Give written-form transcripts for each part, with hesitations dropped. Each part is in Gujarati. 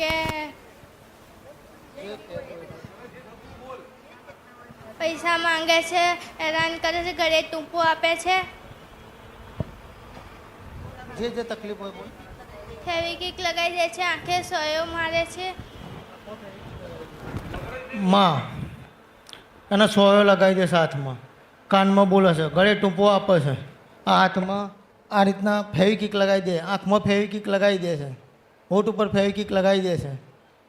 કે પૈસા માંગે છે, હેરાન કરે છે, ઘરે ટૂંપો આપે છે, જે તકલીફ હોય બોલ. ફેવિકિક લગાવી દે છે, આંખે સોયો મારે છે. માં એને સોયો લગાવી દેશે હાથમાં, કાનમાં બોલે છે, ગળે ટૂંપો આપે છે, આ હાથમાં આ રીતના ફેવિકિક લગાવી દે, આંખમાં ફેવિકિક લગાવી દે છે, હોઠ ઉપર ફેવિકિક લગાવી દે છે.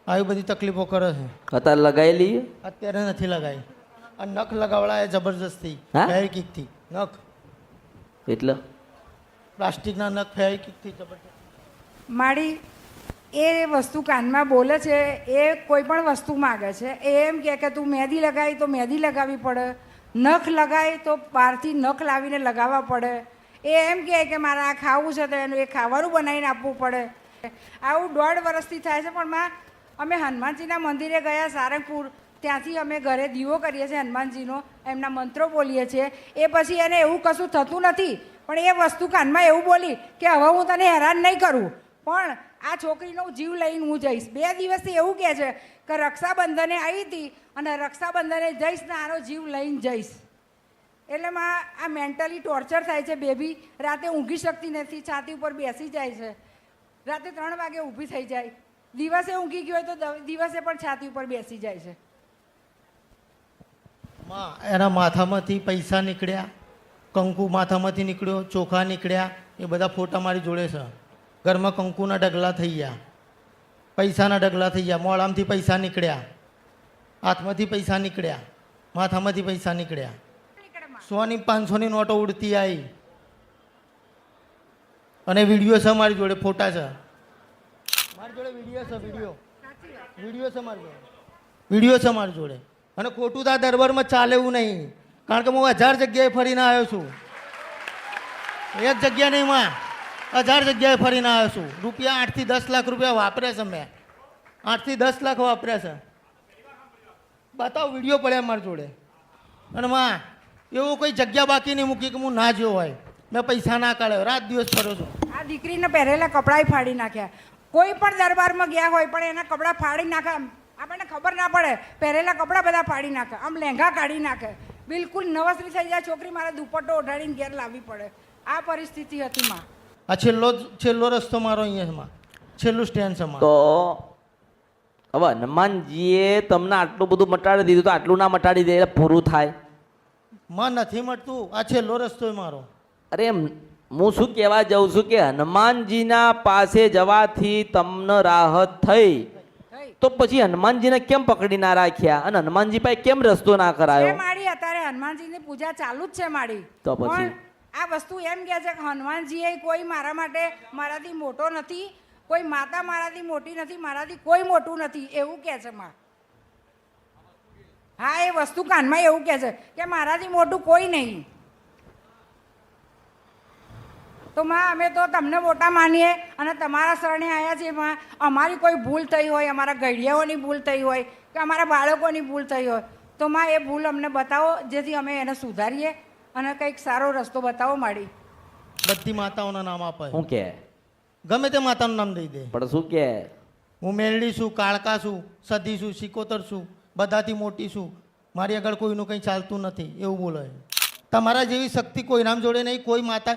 આવી બધી તકલીફો કરે છે. અત્યારે લગાવી લઈએ. અત્યારે નથી લગાવી. આ નખ લગાવડાય જબરજસ્તી હા? ફેવિકિકથી નખ, એટલે પ્લાસ્ટિકના નખ ફેવિકિકથી જબરજસ્ત. મારી એ વસ્તુ કાનમાં બોલે છે, એ કોઈ પણ વસ્તુ માગે છે. એ એમ કે તું મહેંદી લગાવી તો મહેંદી લગાવવી પડે, નખ લગાવી તો બહારથી નખ લાવીને લગાવવા પડે. એ એમ કે મારે આ ખાવું છે તો એનું એ ખાવાનું બનાવીને આપવું પડે. આવું 1.5 વર્ષથી થાય છે. પણ માં અમે હનુમાનજીના મંદિરે ગયા સારંગપુર, ત્યાંથી અમે ઘરે દીવો કરીએ છીએ હનુમાનજીનો, એમના મંત્રો બોલીએ છીએ. એ પછી એને એવું કશું થતું નથી. પણ એ વસ્તુ કાનમાં એવું બોલી કે હવે હું તને હેરાન નહીં કરું, પણ આ છોકરીનો જીવ લઈને હું જઈશ. 2 દિવસથી એવું કહે છે કે રક્ષાબંધને આવી હતી અને રક્ષાબંધને જઈશ ને આનો જીવ લઈને જઈશ. એટલે માં આ મેન્ટલી ટોર્ચર થાય છે. બેબી રાતે ઊંઘી શકતી નથી, છાતી ઉપર બેસી જાય છે, રાતે 3 વાગે ઊભી થઈ જાય, દિવસે ઊંઘી ગઈ હોય તો દિવસે પણ છાતી ઉપર બેસી જાય છે. માં એના માથામાંથી પૈસા નીકળ્યા, કંકુ માથામાંથી નીકળ્યો, ચોખા નીકળ્યા, એ બધા ફોટા મારી જોડે છે. ઘરમાં કંકુના ડગલા થઈ ગયા, પૈસાના ડગલા થઈ ગયા, મોડામાંથી પૈસા નીકળ્યા, હાથમાંથી પૈસા નીકળ્યા, માથામાંથી પૈસા નીકળ્યા, 100 ની 500 ની નોટો ઉડતી આવી. અને વિડીયો છે મારી જોડે, ફોટા છે મારી જોડે, વિડીયો છે, વિડીયો છે મારી જોડે, વિડીયો છે મારી જોડે. અને ખોટું તો આ દરબારમાં ચાલે એવું નહીં, કારણ કે હું 1000 જગ્યાએ ફરીને આવ્યો છું. એક જગ્યા નહીં માં, 1000 જગ્યાએ ફરીને આવ્યો છું. રૂપિયા 8 થી 10 લાખ રૂપિયા વાપર્યા છે મેં, 8 થી 10 લાખ વાપર્યા છે. બતાવો, વિડીયો પડ્યા મારી જોડે. અને માં એવું કોઈ જગ્યા બાકી નહીં મૂકી કે હું ના જ્યો હોય. મેં પૈસા ના કાઢ્યો, રાત દિવસ ફર્યો છું. આ દીકરીને પહેરેલા કપડાં ફાડી નાખ્યા. કોઈ પણ દરબારમાં ગયા હોય પણ એના કપડાં ફાડી નાખે, આપણને ખબર ના પડે, પહેરેલા કપડાં બધા ફાડી નાખે, આમ લહેંગા કાઢી નાખે. બિલકુલ નવસરી થઈ જાય છોકરી, મારે દુપટ્ટો ઓઢાડીને ઘેર લાવવી પડે. આ પરિસ્થિતિ હતી માં. આ છેલ્લો રસ્તો મારો અહીંયા માં, છેલ્લું સ્ટેન્ડ છે માં. તો હવે હનુમાનજીએ તમને આટલું બધું મટાડી દીધું, તો આટલું ના મટાડી દે એટલે પૂરું થાય? માં નથી મળતું, આ છેલ્લો રસ્તો મારો. અરે હું શું કહેવા જાઉં છું કે હનુમાનજીના પાસે જવાથી તમને રાહત થઈ, તો પછી હનુમાનજીને કેમ પકડી ના રાખ્યા અને હનુમાનજી પાસે કેમ રસ્તો ના કરાયો? મારી અત્યારે હનુમાનજીની પૂજા ચાલુ જ છે મારી. તો પછી પણ આ વસ્તુ એમ કહે છે કે હનુમાનજીએ કોઈ મારા માટે, મારાથી મોટો નથી, કોઈ માતા મારાથી મોટી નથી, મારાથી કોઈ મોટું નથી, એવું કહે છે માં. હા, એ વસ્તુ કાનમાં એવું કહે છે કે મારાથી મોટું કોઈ નહીં. તો માં અમે તો તમને મોટા માનીએ અને તમારા શરણે આવ્યા છીએ માં. અમારી કોઈ ભૂલ થઈ હોય, અમારા ઘડિયાઓની ભૂલ થઈ હોય કે અમારા બાળકોની ભૂલ થઈ હોય, તો માં એ ભૂલ અમને બતાવો, જેથી અમે એને સુધારીએ અને કંઈક સારો રસ્તો બતાવો માડી. બધી માતાઓના નામ આપે, શું કે ગમે તે માતાનું નામ દઈ દે. પણ શું કે હું મેલડી છું, કાળકા છું, સદી છું, સિકોતર છું, બધાથી મોટી છું, મારી આગળ કોઈનું કંઈ ચાલતું નથી, એવું બોલે. તમારા જેવી શક્તિ કોઈ નામ જોડે નહીં. કોઈ માતા,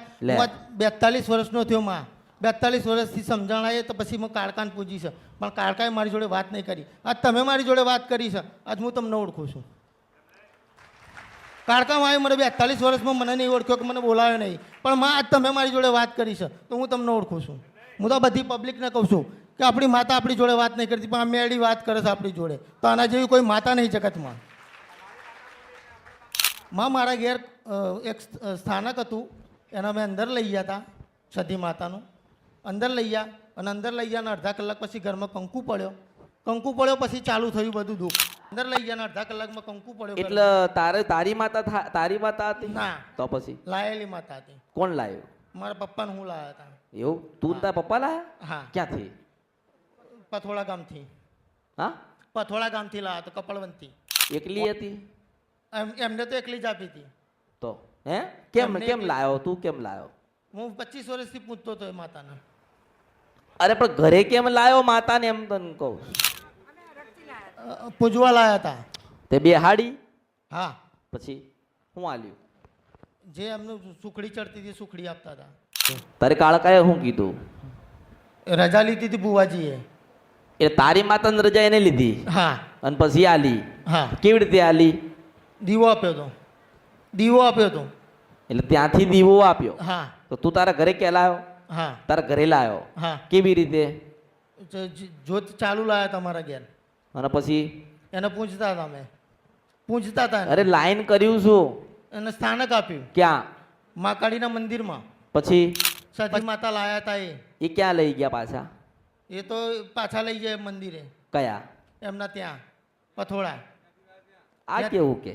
42 વર્ષનો થયો માં, 42 વર્ષથી સમજણ આવે તો પછી હું કાળકાને પૂજી છે, પણ કાળકાએ મારી જોડે વાત નહીં કરી. આજ તમે મારી જોડે વાત કરી છે, આજ હું તમને ઓળખું છું. કાળકામાં આવ્યો, મને 42 વર્ષમાં મને નહીં ઓળખ્યો કે મને બોલાવ્યો નહીં, પણ માં આજ તમે મારી જોડે વાત કરી છે તો હું તમને ઓળખું છું. હું તો બધી પબ્લિકને કહું છું કે આપણી માતા આપણી જોડે વાત નહીં કરતી, પણ આ મેળી વાત કરે છે આપણી જોડે, તો આના જેવી કોઈ માતા નહીં જગતમાં. માં મારા ઘેર એક સ્થાનક હતું, એના મેં અંદર લઈ ગયા હતા, સતી માતાનું અંદર લઈ ગયા. અને અંદર લઈ ગયા અડધા કલાક પછી ઘરમાં કંકુ પડ્યો, પછી ચાલુ થયું બધું દુઃખ. અંદર લઈ ગયા અડધા કલાકમાં કંકુ પડ્યો. એટલે તારી માતા હતી? ના, તો પછી લાયેલી માતા હતી. કોણ લાવ્યું? મારા પપ્પાને હું લાવ્યા હતા. એવું? તું તારા પપ્પા લાયા? હા. ક્યાંથી? પથોળા ગામથી. હા, પથોળા ગામથી લાવ્યા તો કપડવંતી. એકલી હતી? એમને તો એકલી જ આપી હતી. તો હે કેમ લાયો? તું કેમ લાયો? હું 25 વર્ષથી પૂછતો હતો એ માતાને. અરે પણ ઘરે કેમ લાયો માતાને એમ તને કહું પૂજવા લાયા હતા. તે બેહાડી હા, પછી હું આલ્યું જે એમનું સુખડી ચડતી હતી સુખડી આપતા હતા. તારે કાળકાએ શું કીધું રજા લીધી હતી બુવાજીએ. એ તારી માતાને રજા એને લીધી હા અને પછી આલી હા, કેવી રીતે આલી દીવો આપ્યો હતો. દીવો આપ્યો હતો. એટલે ત્યાંથી દીવો આપ્યો હા તો તું તારા ઘરે ક્યાં લાયો હા તારા ઘરે લાયો હા, કેવી રીતે જ્યોત ચાલુ લાયા તમારા ઘેર. અને પછી એને પૂછતા હતા અમે, પૂછતા હતા એને. અરે લાઈન કર્યું શું એને સ્થાનક આપ્યું ક્યાં મા કાળીના મંદિરમાં. પછી સતી માતા લાયા હતા એ ક્યાં લઈ ગયા પાછા એ તો પાછા લઈ જાય મંદિરે કયા એમના ત્યાં પથોળા. આ કેવું કે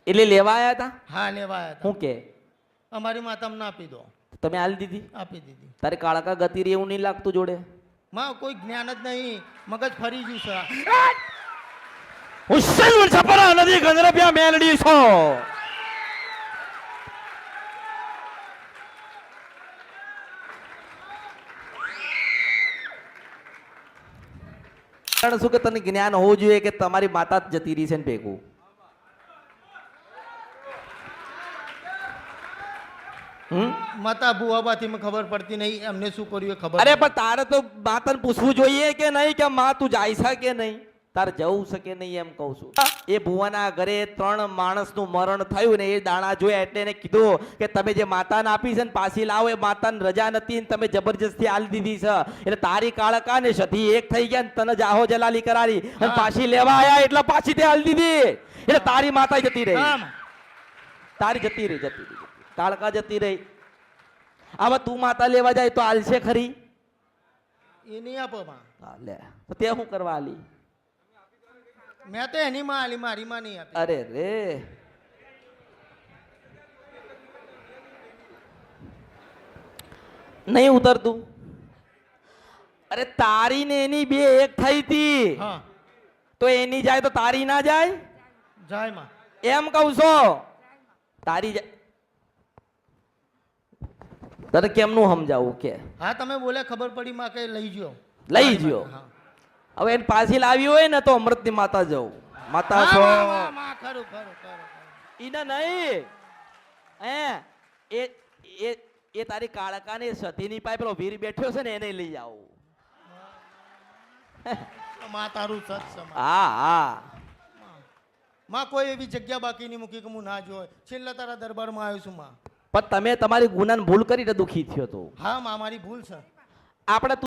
એટલે લેવા આવ્યા હતા હા, લેવા આવ્યા હતા. શું કે અમારી માતા અમને આપી દો. તમે આલી દીધી આપી દીધી. તારે કાળકા ગતિ રે એવું નહીં લાગતું જોડે માં કોઈ જ્ઞાન જ નહીં, મગજ ફરી ગયું છે. હુસેન છપરા નદી ગંદરપિયા મેલડી છો કારણ શું કે તને જ્ઞાન હોવું જોઈએ કે તમારી માતા જ જતી રહી છે ને ભેગું માતા બુવાબાથી મને ખબર પડતી નહીં એમને શું કર્યું એ ખબર અરે નહીં. પણ તારે તો માતાને પૂછવું જોઈએ કે નહીં કે માં તું જાય છે કે નહીં તારે જવું છે કે નહીં એમ કહું છું એ ભુવાના ઘરે 3 માણસનું મરણ થયું ને એ દાણા જોયા એટલે એને કીધું કે તમે જે માતાને આપી છે ને પાછી લાવો એ માતાને રજા નથી ને તમે જબરજસ્તી આલી દીધી છે એટલે તારી કાળકા ને સધી એક થઈ ગયા ને તને જાહો જલાલી કરારી અને પાછી લેવા આયા એટલે પાછી તે આલી દીધી એટલે તારી માતા જતી રહી હા, માં. તારી જતી રહી કાળકા જતી રહી હવે તું માતા લેવા જાય તો આલશે ખરી એ નહીં આપો માં. હા, લે તો તે શું કરવા આલી મેં તો એની માં આલી, મારી માં નહીં આપી. અરે રે નહીં ઉતરતું અરે તારી ને એની બે એક થઈ હતી હા, તો એની જાય તો તારી ના જાય જાય માં. એમ કહું છો તારી તને કેમનું સમજાવું કે હા, તમે બોલે ખબર પડી માં કે લઈ ગયો. લઈ ગયો હા. હવે એને પાછી લાવી હોય ને તો અમૃતની માતા જવું માતા હા, છો માં, માં, માં, ખરું, ખરું, ખરું, ખરું. ઈને નહીં એ એ એ તારી કાળકાની સતીની પાસે પેલો વીર બેઠો છે ને એને લઈ આવું માં તારું સત છે માં. હા હા માં કોઈ એવી જગ્યા બાકી નહીં મૂકી કે હું ના જોય. છેલ્લા તારા દરબારમાં આવ્યો છું માં. પણ તમે તમારી ગુનાને ભૂલ કરીને દુખી થયો તો હા માં, મારી ભૂલ છે. આપણે